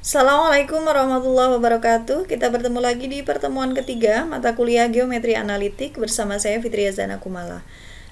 Assalamualaikum warahmatullahi wabarakatuh. Kita bertemu lagi di pertemuan ketiga mata kuliah Geometri Analitik bersama saya Fitria Zana Kumala.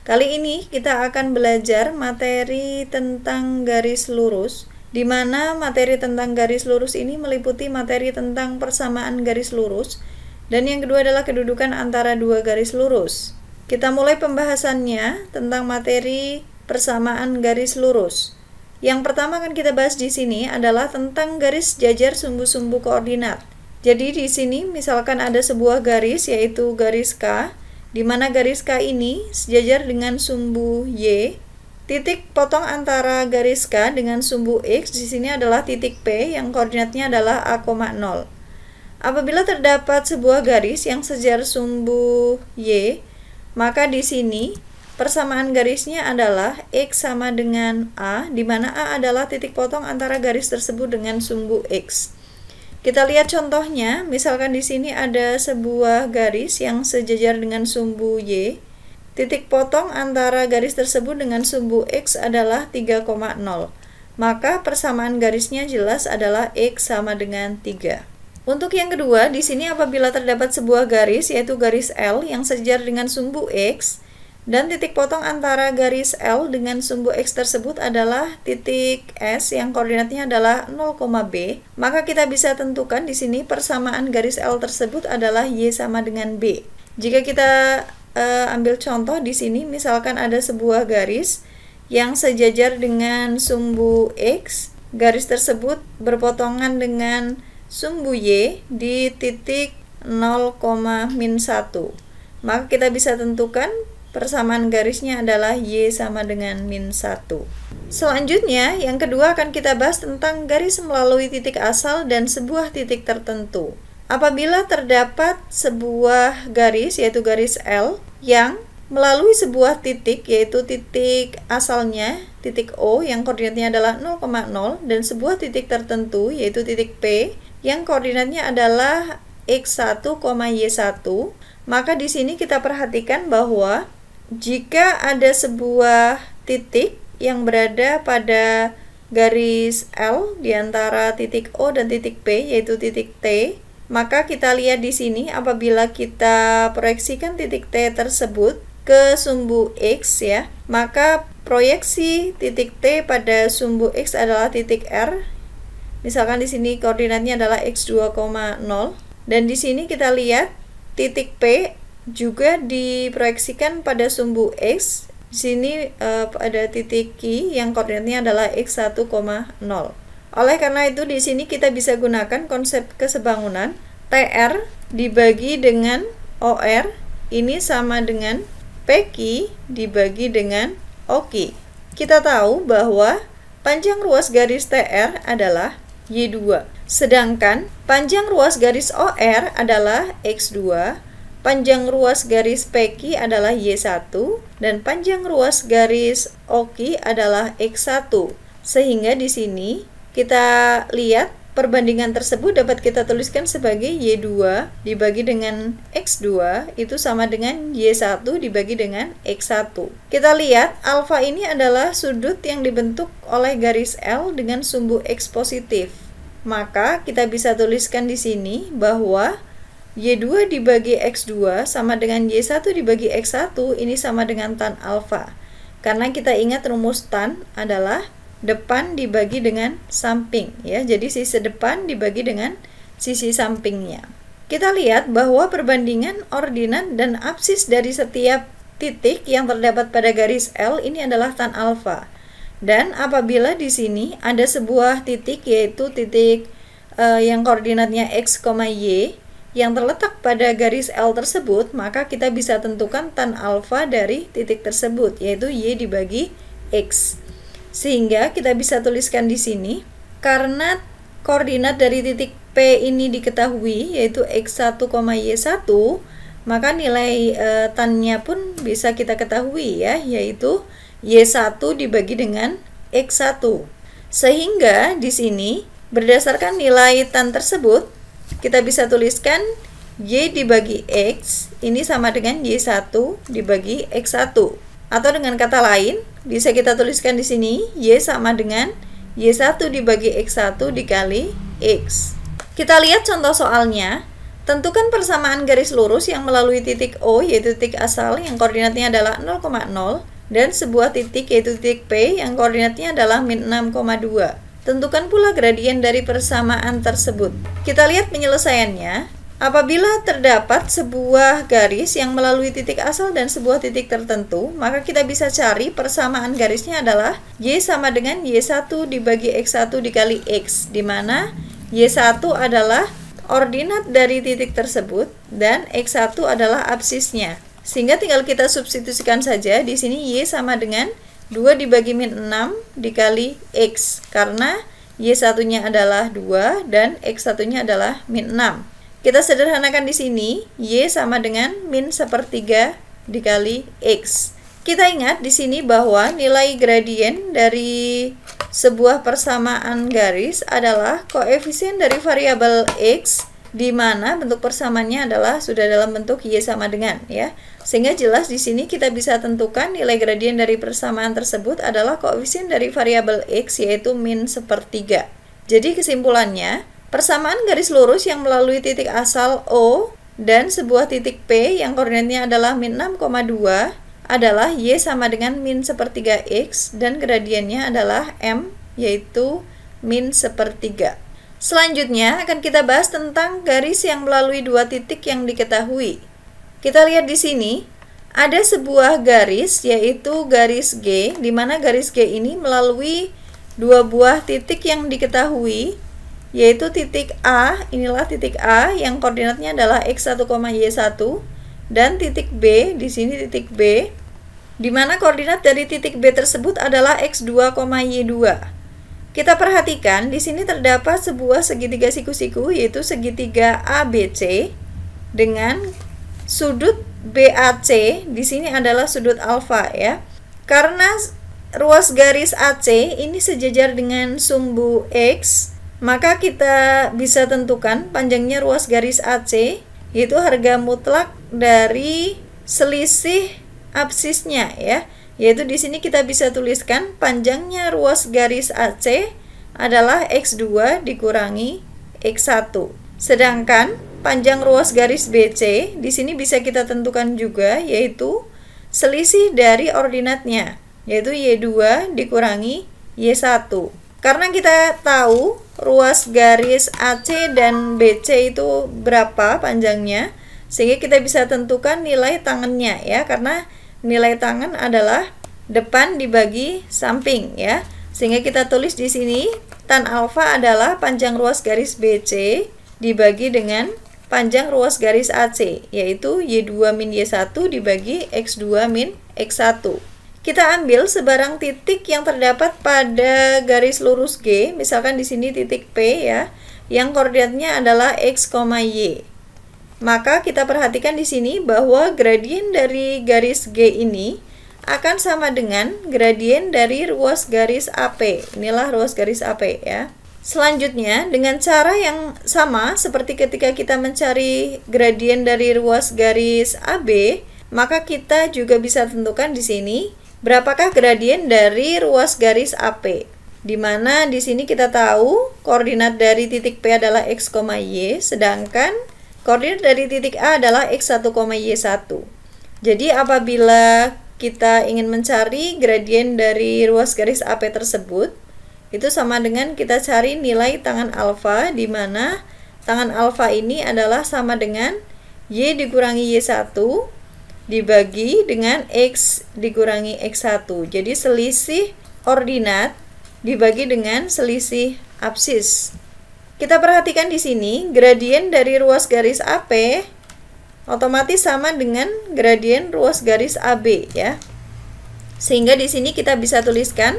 Kali ini kita akan belajar materi tentang garis lurus, di mana materi tentang garis lurus ini meliputi materi tentang persamaan garis lurus, dan yang kedua adalah kedudukan antara dua garis lurus. Kita mulai pembahasannya tentang materi persamaan garis lurus. Yang pertama akan kita bahas di sini adalah tentang garis jajar sumbu-sumbu koordinat. Jadi di sini misalkan ada sebuah garis yaitu garis K, di mana garis K ini sejajar dengan sumbu Y. Titik potong antara garis K dengan sumbu X di sini adalah titik P yang koordinatnya adalah A, 0. Apabila terdapat sebuah garis yang sejajar sumbu Y, maka di sini persamaan garisnya adalah X sama dengan A, di mana A adalah titik potong antara garis tersebut dengan sumbu X. Kita lihat contohnya, misalkan di sini ada sebuah garis yang sejajar dengan sumbu Y. Titik potong antara garis tersebut dengan sumbu X adalah 3,0. Maka persamaan garisnya jelas adalah X sama dengan 3. Untuk yang kedua, di sini apabila terdapat sebuah garis yaitu garis L yang sejajar dengan sumbu X, dan titik potong antara garis L dengan sumbu X tersebut adalah titik S yang koordinatnya adalah 0,B, maka kita bisa tentukan di sini persamaan garis L tersebut adalah Y sama dengan B. Jika kita ambil contoh di sini, misalkan ada sebuah garis yang sejajar dengan sumbu X, garis tersebut berpotongan dengan sumbu Y di titik 0,-1. Maka kita bisa tentukan persamaan garisnya adalah Y sama dengan -1. Selanjutnya, yang kedua akan kita bahas tentang garis melalui titik asal dan sebuah titik tertentu. Apabila terdapat sebuah garis, yaitu garis L, yang melalui sebuah titik, yaitu titik asalnya, titik O, yang koordinatnya adalah 0,0, dan sebuah titik tertentu, yaitu titik P, yang koordinatnya adalah X1, Y1, maka di sini kita perhatikan bahwa jika ada sebuah titik yang berada pada garis L di antara titik O dan titik P, yaitu titik T, maka kita lihat di sini apabila kita proyeksikan titik T tersebut ke sumbu X ya, maka proyeksi titik T pada sumbu X adalah titik R. Misalkan di sini koordinatnya adalah X2,0, dan di sini kita lihat titik P juga diproyeksikan pada sumbu X. Di sini pada titik Q yang koordinatnya adalah X1,0. Oleh karena itu di sini kita bisa gunakan konsep kesebangunan TR dibagi dengan OR ini sama dengan PQ dibagi dengan OQ. Kita tahu bahwa panjang ruas garis TR adalah Y2, sedangkan panjang ruas garis OR adalah X2, panjang ruas garis PQ adalah Y1, dan panjang ruas garis OQ adalah X1. Sehingga di sini kita lihat perbandingan tersebut dapat kita tuliskan sebagai Y2 dibagi dengan X2 itu sama dengan Y1 dibagi dengan X1. Kita lihat alfa ini adalah sudut yang dibentuk oleh garis L dengan sumbu X positif. Maka kita bisa tuliskan di sini bahwa Y2 dibagi X2 sama dengan Y1 dibagi X1 ini sama dengan tan alfa. Karena kita ingat rumus tan adalah depan dibagi dengan samping ya. Jadi sisi depan dibagi dengan sisi sampingnya. Kita lihat bahwa perbandingan ordinat dan absis dari setiap titik yang terdapat pada garis L ini adalah tan alfa. Dan apabila di sini ada sebuah titik yaitu titik yang koordinatnya X, Y yang terletak pada garis L tersebut, maka kita bisa tentukan tan alfa dari titik tersebut, yaitu Y dibagi X. Sehingga kita bisa tuliskan di sini, karena koordinat dari titik P ini diketahui, yaitu X1, Y1, maka nilai tan-nya pun bisa kita ketahui ya, yaitu Y1 dibagi dengan X1. Sehingga di sini, berdasarkan nilai tan tersebut, kita bisa tuliskan Y dibagi X ini sama dengan Y1 dibagi X1. Atau dengan kata lain, bisa kita tuliskan di sini Y sama dengan Y1 dibagi X1 dikali X. Kita lihat contoh soalnya. Tentukan persamaan garis lurus yang melalui titik O, yaitu titik asal yang koordinatnya adalah 0,0, dan sebuah titik yaitu titik P yang koordinatnya adalah min 6,2. Tentukan pula gradien dari persamaan tersebut. Kita lihat penyelesaiannya. Apabila terdapat sebuah garis yang melalui titik asal dan sebuah titik tertentu, maka kita bisa cari persamaan garisnya adalah Y sama dengan Y1 dibagi X1 dikali X, di mana Y1 adalah ordinat dari titik tersebut dan X1 adalah absisnya. Sehingga tinggal kita substitusikan saja. Di sini Y sama dengan 2 dibagi min 6 dikali X, karena Y1-nya adalah 2 dan X1-nya adalah min 6. Kita sederhanakan di sini, Y sama dengan min 1/3 dikali X. Kita ingat di sini bahwa nilai gradien dari sebuah persamaan garis adalah koefisien dari variabel X, di mana bentuk persamaannya adalah sudah dalam bentuk Y sama dengan, ya. Sehingga jelas di sini kita bisa tentukan nilai gradien dari persamaan tersebut adalah koefisien dari variabel X, yaitu min 1/3. Jadi kesimpulannya, persamaan garis lurus yang melalui titik asal O dan sebuah titik P yang koordinatnya adalah min 6,2 adalah Y sama dengan min 1/3 X dan gradiennya adalah M, yaitu min 1/3. Selanjutnya akan kita bahas tentang garis yang melalui dua titik yang diketahui. Kita lihat di sini ada sebuah garis, yaitu garis G, di mana garis G ini melalui dua buah titik yang diketahui, yaitu titik A, inilah titik A yang koordinatnya adalah X1, Y1, dan titik B, di sini titik B, di mana koordinat dari titik B tersebut adalah X2, Y2. Kita perhatikan di sini terdapat sebuah segitiga siku-siku, yaitu segitiga ABC dengan sudut BAC, di sini adalah sudut alfa, ya. Karena ruas garis AC ini sejajar dengan sumbu X, maka kita bisa tentukan panjangnya ruas garis AC, yaitu harga mutlak dari selisih absisnya, ya. Yaitu di sini kita bisa tuliskan panjangnya ruas garis AC adalah X2 dikurangi X1. Sedangkan panjang ruas garis BC di sini bisa kita tentukan juga, yaitu selisih dari ordinatnya, yaitu Y2 dikurangi Y1. Karena kita tahu ruas garis AC dan BC itu berapa panjangnya, sehingga kita bisa tentukan nilai tangannya, ya, karena nilai tangan adalah depan dibagi samping, ya. Sehingga kita tulis di sini tan alfa adalah panjang ruas garis BC dibagi dengan panjang ruas garis AC, yaitu Y2 min Y1 dibagi X2 min X1. Kita ambil sebarang titik yang terdapat pada garis lurus G, misalkan di sini titik P, ya, yang koordinatnya adalah X, Y. Maka kita perhatikan di sini bahwa gradien dari garis G ini akan sama dengan gradien dari ruas garis AP. Inilah ruas garis AP, ya. Selanjutnya, dengan cara yang sama seperti ketika kita mencari gradien dari ruas garis AB, maka kita juga bisa tentukan di sini berapakah gradien dari ruas garis AP. Di mana di sini kita tahu koordinat dari titik P adalah X, Y, sedangkan koordinat dari titik A adalah X1, Y1. Jadi apabila kita ingin mencari gradien dari ruas garis AP tersebut, itu sama dengan kita cari nilai tangan alfa, di mana tangan alfa ini adalah sama dengan Y dikurangi Y1 dibagi dengan X dikurangi X1. Jadi selisih ordinat dibagi dengan selisih absis. Kita perhatikan di sini gradien dari ruas garis AP otomatis sama dengan gradien ruas garis AB, ya. Sehingga di sini kita bisa tuliskan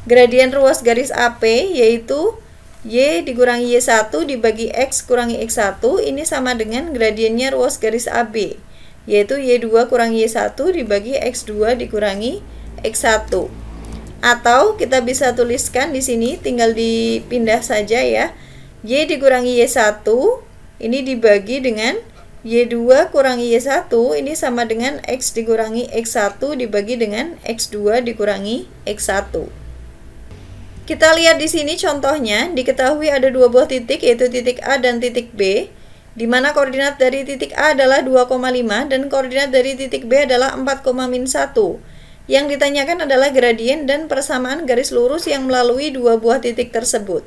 gradien ruas garis AP yaitu Y dikurangi Y1 dibagi X kurangi X1, ini sama dengan gradiennya ruas garis AB, yaitu Y2 kurangi Y1 dibagi X2 dikurangi X1. Atau kita bisa tuliskan di sini, tinggal dipindah saja, ya. Y dikurangi Y1 ini dibagi dengan Y2 kurangi Y1, ini sama dengan X dikurangi X1 dibagi dengan X2 dikurangi X1. Kita lihat di sini contohnya, diketahui ada dua buah titik yaitu titik A dan titik B, di mana koordinat dari titik A adalah 2,5 dan koordinat dari titik B adalah 4,-1. Yang ditanyakan adalah gradien dan persamaan garis lurus yang melalui dua buah titik tersebut.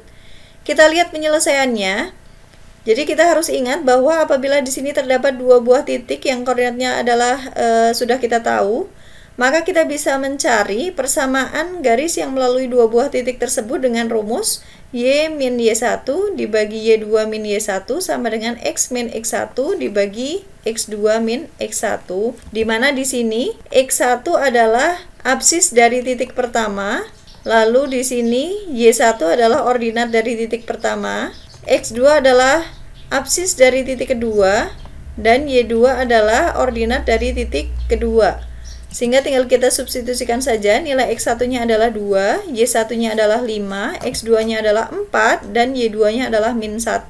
Kita lihat penyelesaiannya. Jadi kita harus ingat bahwa apabila di sini terdapat dua buah titik yang koordinatnya adalah sudah kita tahu, maka kita bisa mencari persamaan garis yang melalui dua buah titik tersebut dengan rumus Y min Y1 dibagi Y2 min Y1 sama dengan X min X1 dibagi X2 min X1, di mana di sini X1 adalah absis dari titik pertama, lalu di sini Y1 adalah ordinat dari titik pertama, X2 adalah absis dari titik kedua, dan Y2 adalah ordinat dari titik kedua. Sehingga tinggal kita substitusikan saja, nilai X1-nya adalah 2, Y1-nya adalah 5, X2-nya adalah 4, dan Y2-nya adalah min 1.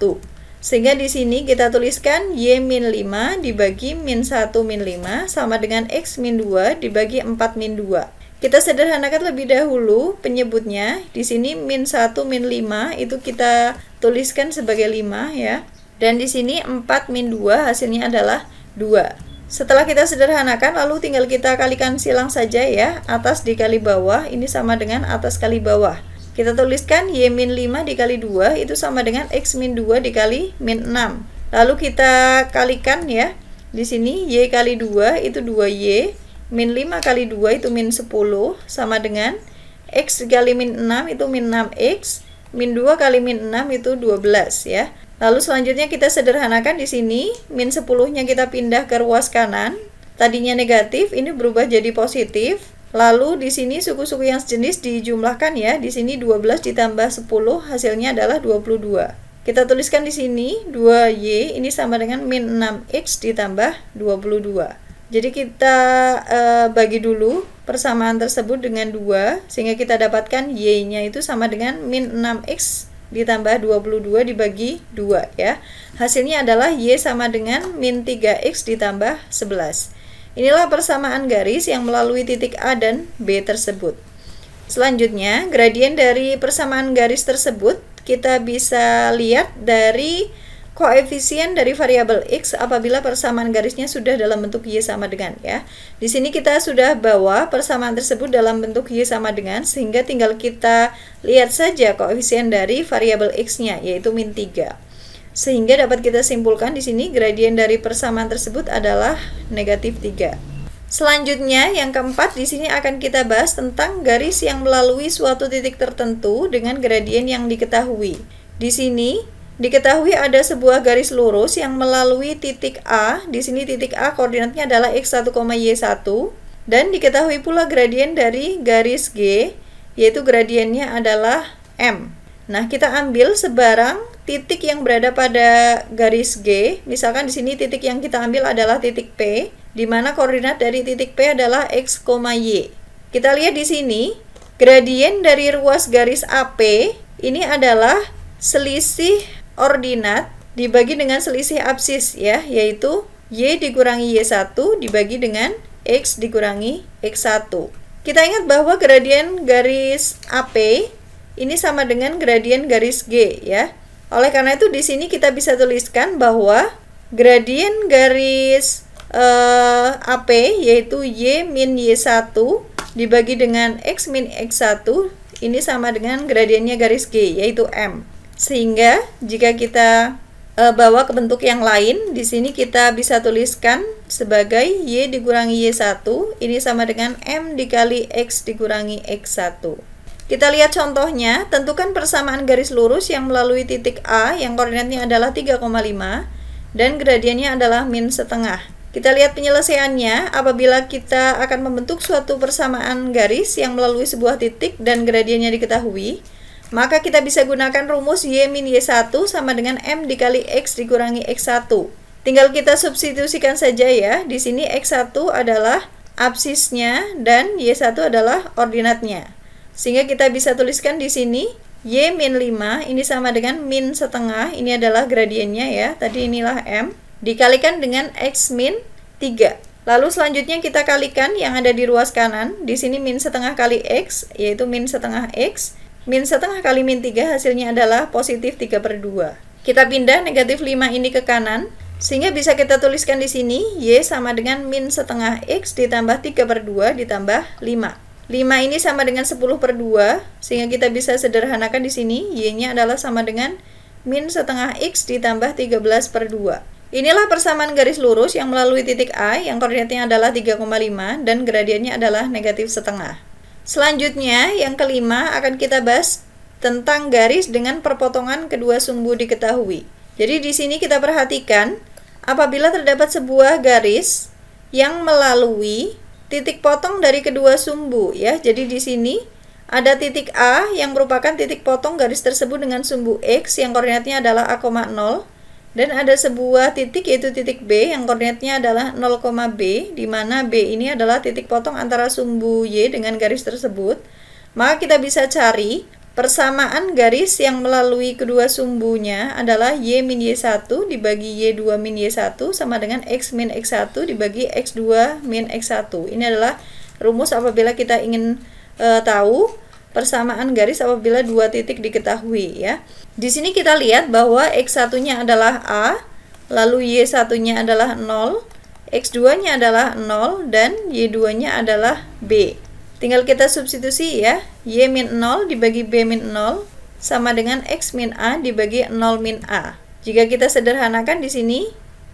Sehingga di sini kita tuliskan Y min 5 dibagi min 1 min 5 sama dengan X min 2 dibagi 4 min 2. Kita sederhanakan lebih dahulu penyebutnya. Di sini min 1 min 5 itu kita tuliskan sebagai 5 ya. Dan di sini 4 min 2 hasilnya adalah 2. Setelah kita sederhanakan, lalu tinggal kita kalikan silang saja ya. Atas dikali bawah, ini sama dengan atas kali bawah. Kita tuliskan Y min 5 dikali 2, itu sama dengan X min 2 dikali min 6. Lalu kita kalikan ya. Di sini Y kali 2 itu 2Y. Min 5 kali 2 itu min 10, sama dengan X dikali min 6 itu min 6X. Min 2 kali min 6 itu 12 ya. Lalu selanjutnya kita sederhanakan di sini, min 10-nya kita pindah ke ruas kanan. Tadinya negatif, ini berubah jadi positif. Lalu di sini suku-suku yang sejenis dijumlahkan ya. Di sini 12 ditambah 10 hasilnya adalah 22. Kita tuliskan di sini 2Y ini sama dengan min 6X ditambah 22. Jadi kita bagi dulu persamaan tersebut dengan 2 sehingga kita dapatkan Y-nya itu sama dengan min 6X ditambah 22 dibagi 2 ya. Hasilnya adalah Y sama dengan min 3X ditambah 11. Inilah persamaan garis yang melalui titik A dan B tersebut. Selanjutnya, gradien dari persamaan garis tersebut kita bisa lihat dari koefisien dari variabel X apabila persamaan garisnya sudah dalam bentuk Y sama dengan ya. Di sini kita sudah bawa persamaan tersebut dalam bentuk Y sama dengan, sehingga tinggal kita lihat saja koefisien dari variabel X-nya yaitu min 3. Sehingga dapat kita simpulkan di sini gradien dari persamaan tersebut adalah negatif 3. Selanjutnya yang keempat di sini akan kita bahas tentang garis yang melalui suatu titik tertentu dengan gradien yang diketahui. Di sini diketahui ada sebuah garis lurus yang melalui titik A. Di sini titik A koordinatnya adalah X1, Y1 dan diketahui pula gradien dari garis G yaitu gradiennya adalah M. Nah, kita ambil sebarang titik yang berada pada garis G. Misalkan di sini titik yang kita ambil adalah titik P, di mana koordinat dari titik P adalah X, Y. Kita lihat di sini gradien dari ruas garis AP ini adalah selisih ordinat dibagi dengan selisih absis ya, yaitu Y dikurangi Y1 dibagi dengan X dikurangi X1. Kita ingat bahwa gradien garis AP ini sama dengan gradien garis G ya. Oleh karena itu di sini kita bisa tuliskan bahwa gradien garis AP yaitu Y min Y1 dibagi dengan X min X1 ini sama dengan gradiennya garis G yaitu M. Sehingga jika kita bawa ke bentuk yang lain, di sini kita bisa tuliskan sebagai Y dikurangi Y1 ini sama dengan M dikali X dikurangi X1. Kita lihat contohnya, tentukan persamaan garis lurus yang melalui titik A yang koordinatnya adalah 3,5 dan gradiennya adalah min setengah. Kita lihat penyelesaiannya apabila kita akan membentuk suatu persamaan garis yang melalui sebuah titik dan gradiennya diketahui. Maka kita bisa gunakan rumus Y min Y1 sama dengan M dikali X dikurangi X1. Tinggal kita substitusikan saja ya. Di sini X1 adalah absisnya dan Y1 adalah ordinatnya. Sehingga kita bisa tuliskan di sini Y min 5 ini sama dengan min setengah. Ini adalah gradiennya ya. Tadi inilah M. Dikalikan dengan X min 3. Lalu selanjutnya kita kalikan yang ada di ruas kanan. Di sini min setengah kali X yaitu min setengah X. min setengah kali min 3 hasilnya adalah positif 3/2. Kita pindah negatif 5 ini ke kanan, sehingga bisa kita tuliskan di sini Y sama dengan min setengah X ditambah 3/2 ditambah 5. 5 ini sama dengan 10/2, sehingga kita bisa sederhanakan di sini Y-nya adalah sama dengan min setengah X ditambah 13/2. Inilah persamaan garis lurus yang melalui titik A yang koordinatnya adalah 3,5 dan gradiennya adalah negatif setengah. Selanjutnya, yang kelima akan kita bahas tentang garis dengan perpotongan kedua sumbu diketahui. Jadi di sini kita perhatikan apabila terdapat sebuah garis yang melalui titik potong dari kedua sumbu ya. Jadi di sini ada titik A yang merupakan titik potong garis tersebut dengan sumbu X yang koordinatnya adalah A,0 dan ada sebuah titik yaitu titik B yang koordinatnya adalah 0,B, di mana B ini adalah titik potong antara sumbu Y dengan garis tersebut. Maka kita bisa cari persamaan garis yang melalui kedua sumbunya adalah Y min Y1 dibagi Y2 min Y1 sama dengan X min X1 dibagi X2 min X1. Ini adalah rumus apabila kita ingin tahu persamaan garis apabila dua titik diketahui ya. Di sini kita lihat bahwa X1-nya adalah A, lalu Y1-nya adalah 0, X2-nya adalah 0 dan Y2-nya adalah B. Tinggal kita substitusi ya. Y min 0 dibagi B min 0 sama dengan X min A dibagi 0 min A. Jika kita sederhanakan di sini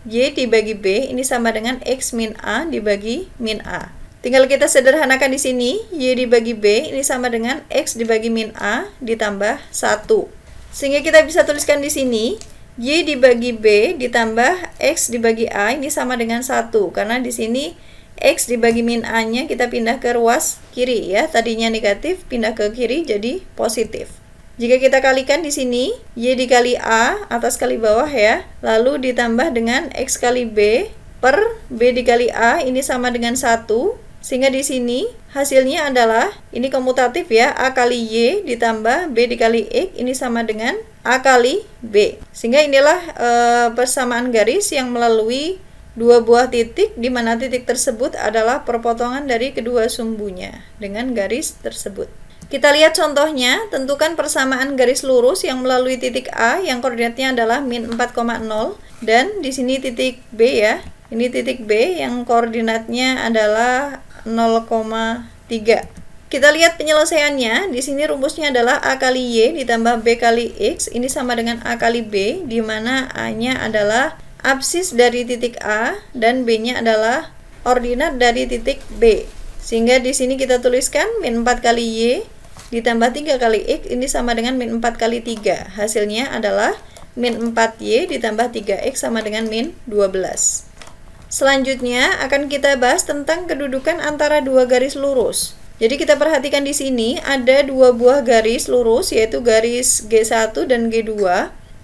Y dibagi B ini sama dengan X min A dibagi min A. Tinggal kita sederhanakan di sini, Y dibagi B ini sama dengan X dibagi min A ditambah 1. Sehingga kita bisa tuliskan di sini, Y dibagi B ditambah X dibagi A ini sama dengan 1. Karena di sini X dibagi min A-nya kita pindah ke ruas kiri ya. Tadinya negatif, pindah ke kiri jadi positif. Jika kita kalikan di sini, Y dikali A, atas kali bawah ya. Lalu ditambah dengan X kali B per B dikali A ini sama dengan 1. Sehingga di sini hasilnya adalah ini komutatif ya, A kali Y ditambah B dikali X ini sama dengan A kali B. Sehingga inilah persamaan garis yang melalui dua buah titik di mana titik tersebut adalah perpotongan dari kedua sumbunya dengan garis tersebut. Kita lihat contohnya, tentukan persamaan garis lurus yang melalui titik A yang koordinatnya adalah min 4,0 dan di sini titik B ya. Ini titik B yang koordinatnya adalah 0,3. Kita lihat penyelesaiannya. Di sini rumusnya adalah A kali Y ditambah B kali X ini sama dengan A kali B, di mana A-nya adalah absis dari titik A dan B-nya adalah ordinat dari titik B. Sehingga di sini kita tuliskan min 4 kali Y ditambah 3 kali X ini sama dengan min 4 kali 3. Hasilnya adalah min 4Y ditambah 3X sama dengan min 12. Selanjutnya akan kita bahas tentang kedudukan antara dua garis lurus. Jadi kita perhatikan di sini ada dua buah garis lurus yaitu garis G1 dan G2.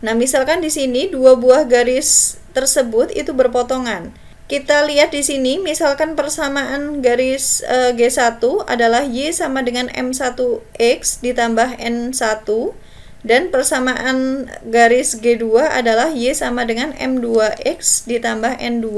Nah, misalkan di sini dua buah garis tersebut itu berpotongan. Kita lihat di sini misalkan persamaan garis G1 adalah Y sama dengan M1X ditambah N1 dan persamaan garis G2 adalah Y sama dengan M2X ditambah N2,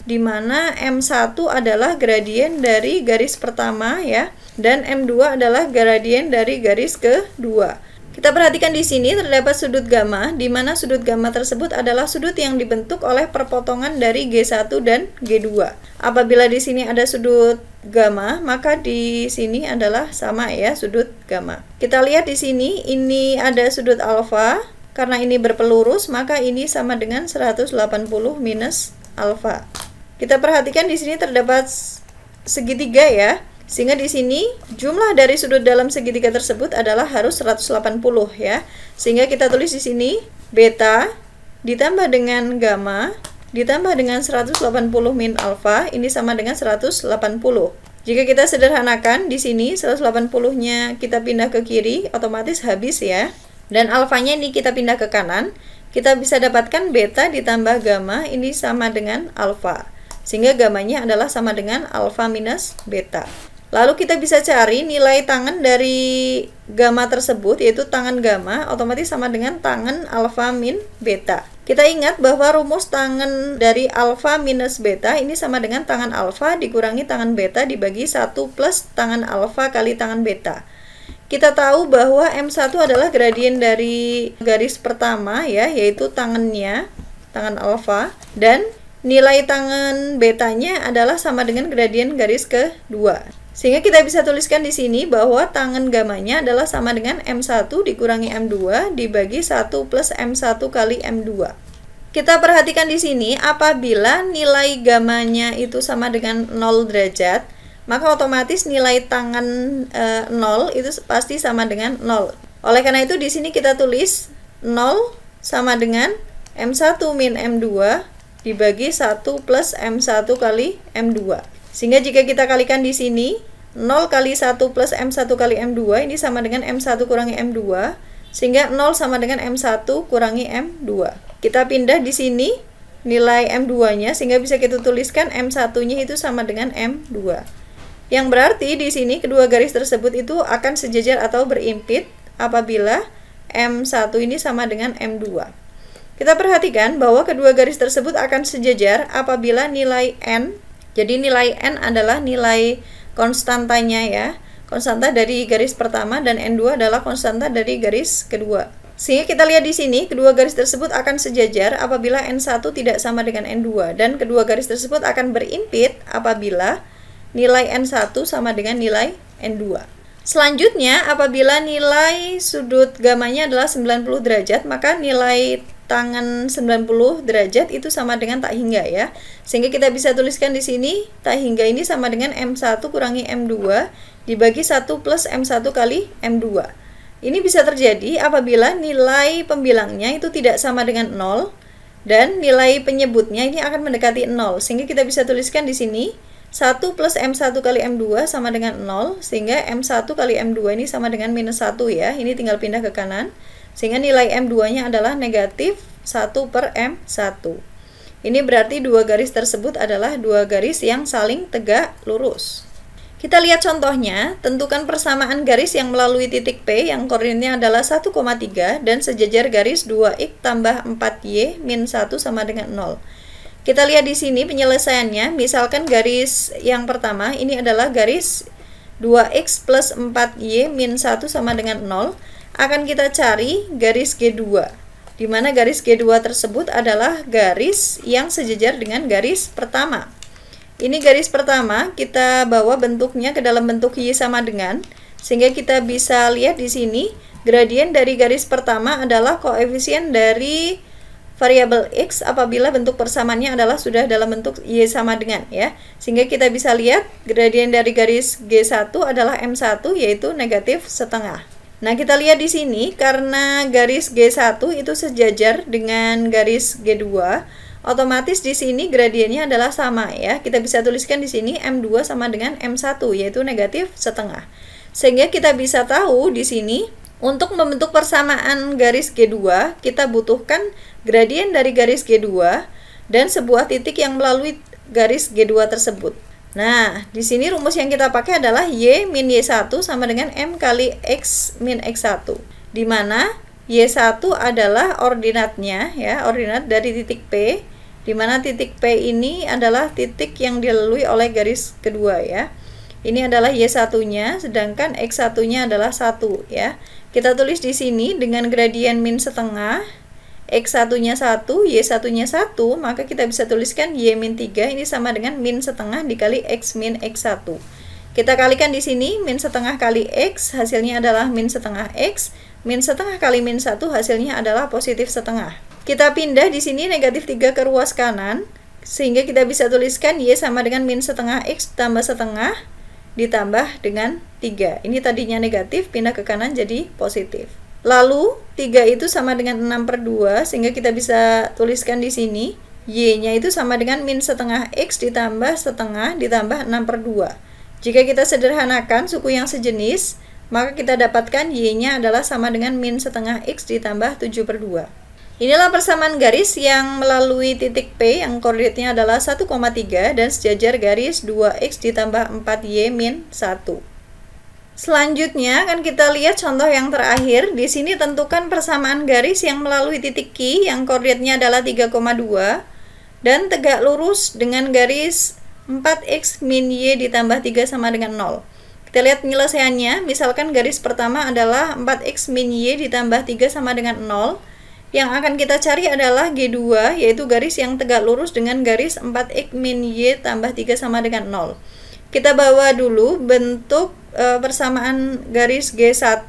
di mana M1 adalah gradien dari garis pertama ya, dan M2 adalah gradien dari garis kedua. Kita perhatikan di sini terdapat sudut gamma, di mana sudut gamma tersebut adalah sudut yang dibentuk oleh perpotongan dari G1 dan G2. Apabila di sini ada sudut gamma, maka di sini adalah sama ya, sudut gamma. Kita lihat di sini ini ada sudut alfa, karena ini berpelurus maka ini sama dengan 180 minus alfa. Kita perhatikan di sini terdapat segitiga ya. Sehingga di sini jumlah dari sudut dalam segitiga tersebut adalah harus 180 ya. Sehingga kita tulis di sini beta ditambah dengan gamma ditambah dengan 180 min alfa ini sama dengan 180. Jika kita sederhanakan di sini 180-nya kita pindah ke kiri, otomatis habis ya. Dan alfanya ini kita pindah ke kanan, kita bisa dapatkan beta ditambah gamma ini sama dengan alfa. Sehingga gammanya adalah sama dengan alfa minus beta. Lalu kita bisa cari nilai tangen dari gamma tersebut, yaitu tangen gamma otomatis sama dengan tangen alfa min beta. Kita ingat bahwa rumus tangen dari alfa minus beta ini sama dengan tangen alfa dikurangi tangen beta dibagi 1 plus tangen alfa kali tangen beta. kita tahu bahwa M1 adalah gradien dari garis pertama ya, yaitu tangannya, tangan alfa, dan nilai tangan betanya adalah sama dengan gradien garis kedua. Sehingga kita bisa tuliskan di sini bahwa tangan gamanya adalah sama dengan M1 dikurangi M2 dibagi 1 plus M1 kali M2. Kita perhatikan di sini, apabila nilai gamanya itu sama dengan 0 derajat, maka otomatis nilai tangan 0 itu pasti sama dengan 0. Oleh karena itu di sini kita tulis 0 sama dengan M1 min M2 dibagi 1 plus M1 kali M2. Sehingga jika kita kalikan di sini, 0 kali 1 plus M1 kali M2 ini sama dengan M1 kurangi M2, sehingga 0 sama dengan M1 kurangi M2. Kita pindah di sini nilai M2-nya, sehingga bisa kita tuliskan M1-nya itu sama dengan M2. Yang berarti di sini kedua garis tersebut itu akan sejajar atau berimpit apabila M1 ini sama dengan M2. Kita perhatikan bahwa kedua garis tersebut akan sejajar apabila nilai N, jadi nilai N adalah nilai konstantanya ya, konstanta dari garis pertama, dan N2 adalah konstanta dari garis kedua. Sehingga kita lihat di sini kedua garis tersebut akan sejajar apabila N1 tidak sama dengan N2, dan kedua garis tersebut akan berimpit apabila nilai N1 sama dengan nilai N2. Selanjutnya, apabila nilai sudut gamanya adalah 90 derajat, maka nilai tangan 90 derajat itu sama dengan tak hingga ya. Sehingga kita bisa tuliskan di sini, tak hingga ini sama dengan M1 kurangi M2 dibagi 1 plus M1 kali M2. Ini bisa terjadi apabila nilai pembilangnya itu tidak sama dengan 0, dan nilai penyebutnya ini akan mendekati 0. Sehingga kita bisa tuliskan di sini, 1 plus M1 kali M2 sama dengan 0, sehingga M1 kali M2 ini sama dengan minus 1 ya. Ini tinggal pindah ke kanan, sehingga nilai M2-nya adalah negatif 1 per M1. Ini berarti dua garis tersebut adalah dua garis yang saling tegak lurus. Kita lihat contohnya, tentukan persamaan garis yang melalui titik P yang koordinatnya adalah 1,3 dan sejajar garis 2x tambah 4y min 1 sama dengan 0. Kita lihat di sini penyelesaiannya, misalkan garis yang pertama ini adalah garis 2x plus 4y min 1 sama dengan 0, akan kita cari garis G2, di mana garis G2 tersebut adalah garis yang sejajar dengan garis pertama. Ini garis pertama, kita bawa bentuknya ke dalam bentuk y sama dengan, sehingga kita bisa lihat di sini, gradien dari garis pertama adalah koefisien dari variabel x apabila bentuk persamaannya adalah sudah dalam bentuk y sama dengan ya. Sehingga kita bisa lihat gradien dari garis G1 adalah M1 yaitu negatif setengah. Nah, kita lihat di sini karena garis G1 itu sejajar dengan garis G2, otomatis di sini gradiennya adalah sama ya. Kita bisa tuliskan di sini M2 sama dengan M1 yaitu negatif setengah. Sehingga kita bisa tahu di sini untuk membentuk persamaan garis G2, kita butuhkan gradien dari garis G2 dan sebuah titik yang melalui garis G2 tersebut. Nah, di sini rumus yang kita pakai adalah Y min Y1 sama dengan M kali X min X1, di mana Y1 adalah ordinatnya ya, ordinat dari titik P, di mana titik P ini adalah titik yang dilalui oleh garis kedua ya. Ini adalah Y1-nya, sedangkan X1-nya adalah 1 ya. Kita tulis di sini dengan gradien min setengah, X1-nya 1, Y1-nya 1, maka kita bisa tuliskan Y min 3 ini sama dengan min setengah dikali X min X1. Kita kalikan di sini, min setengah kali X, hasilnya adalah min setengah X, min setengah kali min 1, hasilnya adalah positif setengah. Kita pindah di sini negatif 3 ke ruas kanan, sehingga kita bisa tuliskan Y sama dengan min setengah X tambah setengah, ditambah dengan 3. Ini tadinya negatif, pindah ke kanan jadi positif. Lalu 3 itu sama dengan 6 per 2, sehingga kita bisa tuliskan di sini Y-nya itu sama dengan min setengah X ditambah setengah ditambah 6 per 2. Jika kita sederhanakan suku yang sejenis, maka kita dapatkan Y-nya adalah sama dengan min setengah X ditambah 7 per 2. Inilah persamaan garis yang melalui titik P yang koordinatnya adalah 1,3 dan sejajar garis 2x ditambah 4y min 1. Selanjutnya akan kita lihat contoh yang terakhir. Di sini tentukan persamaan garis yang melalui titik Q yang koordinatnya adalah 3,2 dan tegak lurus dengan garis 4x min y ditambah 3 sama dengan 0. Kita lihat penyelesaiannya. Misalkan garis pertama adalah 4x min y ditambah 3 sama dengan 0. Yang akan kita cari adalah G2, yaitu garis yang tegak lurus dengan garis 4x min y tambah 3 sama dengan 0. Kita bawa dulu bentuk persamaan garis G1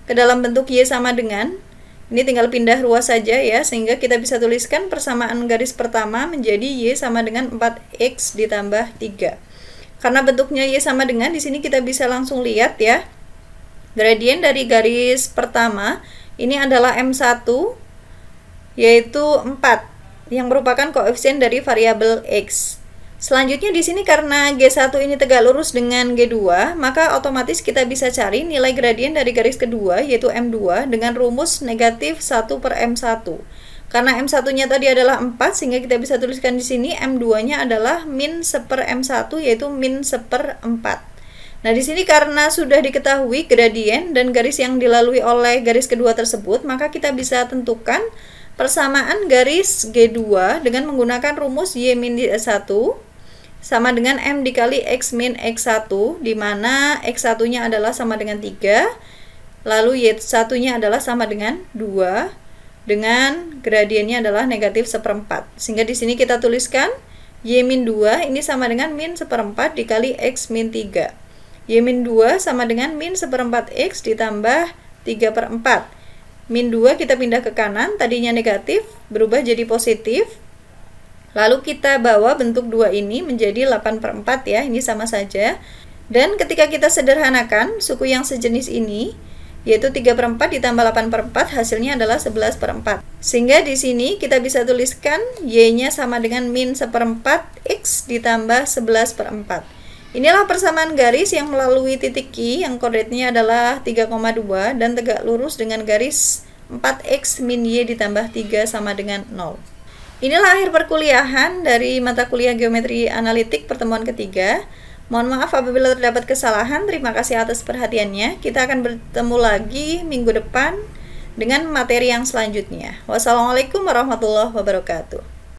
ke dalam bentuk y sama dengan. Ini tinggal pindah ruas saja ya, sehingga kita bisa tuliskan persamaan garis pertama menjadi y sama dengan 4x ditambah 3. Karena bentuknya y sama dengan, di sini kita bisa langsung lihat ya. Gradien dari garis pertama ini adalah M1, yaitu 4, yang merupakan koefisien dari variabel x. Selanjutnya di sini karena G1 ini tegak lurus dengan G2, maka otomatis kita bisa cari nilai gradien dari garis kedua, yaitu M2, dengan rumus negatif 1 per M1. Karena M1-nya tadi adalah 4, sehingga kita bisa tuliskan di sini M2-nya adalah min 1 per M1, yaitu min 1 per 4. Nah, di sini karena sudah diketahui gradien dan garis yang dilalui oleh garis kedua tersebut, maka kita bisa tentukan persamaan garis G2 dengan menggunakan rumus y min 1 sama dengan M dikali X min X1, di mana X1-nya adalah sama dengan 3, lalu Y1-nya adalah sama dengan 2, dengan gradiennya adalah negatif 1/4. Sehingga di sini kita tuliskan Y min 2 ini sama dengan min 1/4 dikali X min 3. Y min 2 sama dengan min 1/4 X ditambah 3/4. Min 2 kita pindah ke kanan, tadinya negatif, berubah jadi positif. Lalu kita bawa bentuk 2 ini menjadi 8/4 ya, ini sama saja. Dan ketika kita sederhanakan suku yang sejenis ini, yaitu 3/4 ditambah 8/4, hasilnya adalah 11/4. Sehingga di sini kita bisa tuliskan y-nya sama dengan min 1/4 x ditambah 11/4. Inilah persamaan garis yang melalui titik Q yang koordinatnya adalah 3,2 dan tegak lurus dengan garis 4x min y ditambah 3 sama dengan 0. Inilah akhir perkuliahan dari mata kuliah geometri analitik pertemuan ketiga. Mohon maaf apabila terdapat kesalahan. Terima kasih atas perhatiannya. Kita akan bertemu lagi minggu depan dengan materi yang selanjutnya. Wassalamualaikum warahmatullahi wabarakatuh.